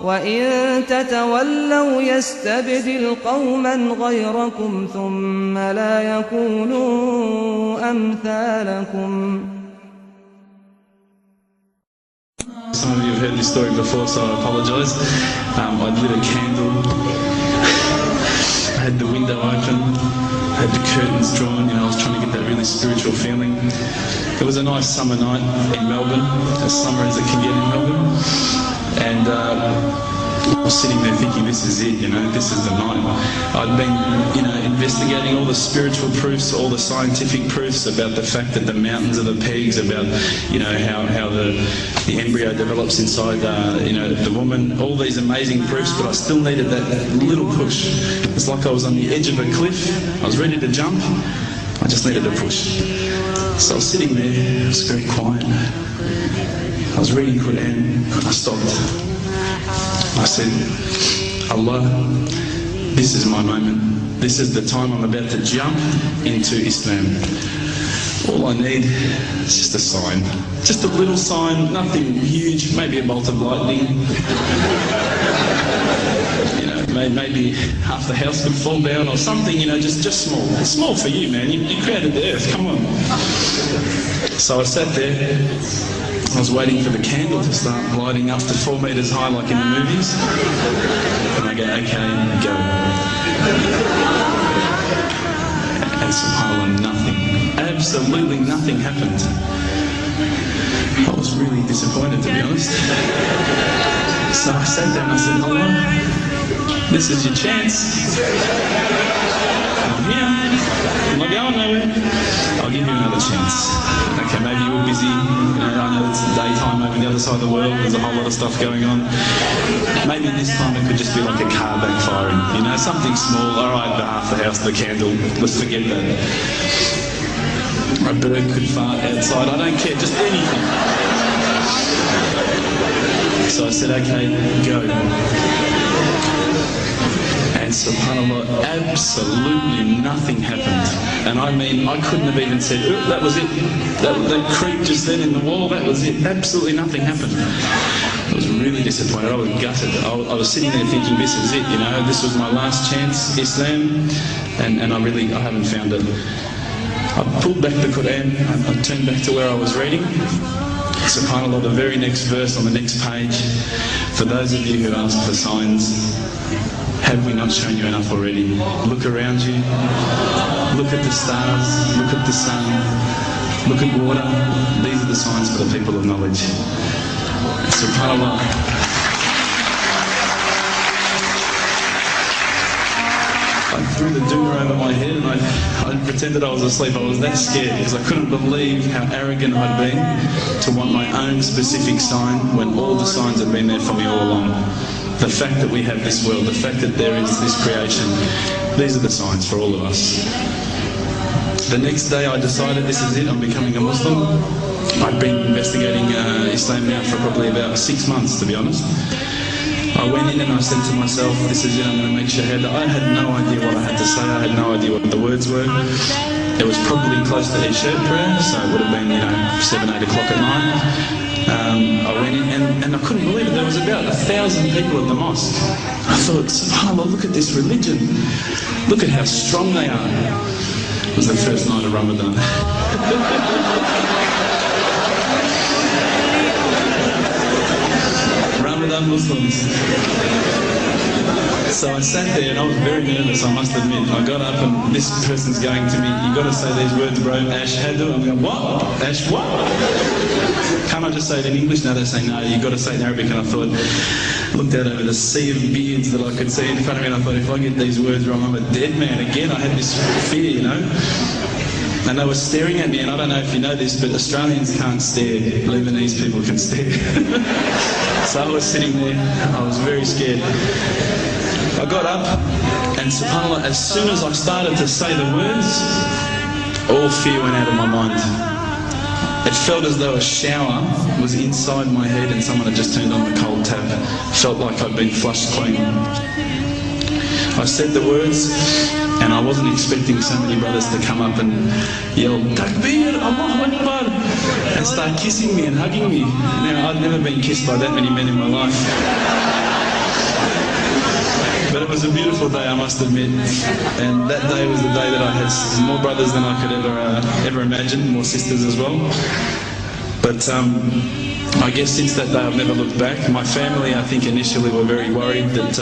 وإن تتولوا يستبدل قوما غيركم ثم لا يكونوا أمثالكم. Some of you have heard this story before, so I apologise. I lit a candle, I had the window open, I had the curtains drawn, I was trying to get that really spiritual feeling. It was a nice summer night in Melbourne, as summer as it can get in Melbourne. And I was sitting there thinking, this is it, this is the night. I'd been, investigating all the spiritual proofs, all the scientific proofs about the fact that the mountains are the pegs, about, how the embryo develops inside, the woman, all these amazing proofs, but I still needed that little push. It's like I was on the edge of a cliff, I was ready to jump, I just needed a push. So I was sitting there, it was very quiet. I was reading Quran, I stopped. I said, Allah, this is my moment. This is the time I'm about to jump into Islam. All I need is just a sign. Just a little sign, nothing huge, maybe a bolt of lightning. Maybe half the house could fall down or something, just small. It's small for you, man. You created the earth, come on. So I sat there. I was waiting for the candle to start lighting up to 4 metres high like in the movies. And I go, okay, go. And subhanAllah, nothing. Absolutely nothing happened. I was really disappointed, to be honest. So I sat down and I said, Allah, this is your chance. I'm here. I'm not going nowhere. I'll give you another chance. Okay, maybe you were busy. I know it's daytime over the other side of the world. There's a whole lot of stuff going on. Maybe this time it could just be like a car backfiring. Something small. All right, half the house, the candle. Let's forget that. A bird could fart outside. I don't care. Just anything. So I said, okay, go. And subhanAllah, absolutely nothing happened. And I mean, I couldn't have even said, that was it. That creak just then in the wall, that was it. Absolutely nothing happened. I was really disappointed. I was gutted. I was sitting there thinking, this is it, this was my last chance, Islam, and I haven't found it. I pulled back the Quran, I turned back to where I was reading. SubhanAllah, the very next verse on the next page, for those of you who ask for signs, have we not shown you enough already? Look around you, look at the stars, look at the sun, look at water. These are the signs for the people of knowledge. SubhanAllah. I threw the doona over my head and I pretended I was asleep. I was that scared because I couldn't believe how arrogant I'd been to want my own specific sign when all the signs had been there for me all along. The fact that we have this world, the fact that there is this creation, these are the signs for all of us. The next day I decided this is it, I'm becoming a Muslim. I'd been investigating Islam now for probably about 6 months, to be honest. I went in and I said to myself, this is it, I'm going to make shahada. I had no idea what I had to say, I had no idea what the words were. It was probably close to Isha prayer, so it would have been, 7, 8 o'clock at night. I went in and I couldn't believe it. There was about 1,000 people at the mosque. I thought, subhanAllah, look at this religion. Look at how strong they are. It was the first night of Ramadan. Ramadan Muslims. So I sat there and I was very nervous, I must admit. I got up and this person's going to me, you got to say these words, bro, ashhadu. I'm going, what? Ash what? Can't I just say it in English? No, they say, no, you got to say it in Arabic. And I thought, looked out over the sea of beards that I could see in front of me, and I thought, if I get these words wrong, I'm a dead man again. I had this fear, And they were staring at me, and I don't know if you know this, but Australians can't stare. Lebanese people can stare. So I was sitting there, I was very scared. I got up, and subhanAllah, as soon as I started to say the words, all fear went out of my mind. It felt as though a shower was inside my head and someone had just turned on the cold tap. Felt like I'd been flushed clean. I said the words, and I wasn't expecting so many brothers to come up and yell, Takbir, Allahu Akbar, and start kissing me and hugging me. Now, I'd never been kissed by that many men in my life. But it was a beautiful day, I must admit. And that day was the day that I had more brothers than I could ever imagine, more sisters as well. But I guess since that day I've never looked back. My family, I think initially were very worried that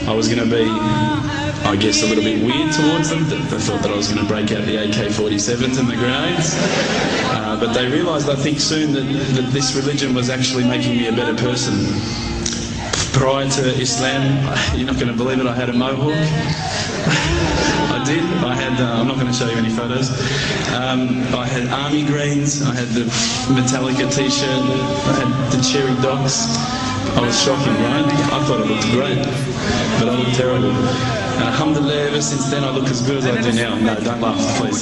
I was going to be, I guess, a little bit weird towards them. They thought that I was going to break out the AK-47s and the grenades. But they realised, I think, soon that this religion was actually making me a better person. Prior to Islam, you're not going to believe it, I had a mohawk. I did. I had, I'm not going to show you any photos. I had army greens, I had the Metallica t-shirt, I had the cherry dots. I was shocking, right? I thought I looked great, but I looked terrible. And alhamdulillah, ever since then I look as good as I do now. No, don't laugh, please.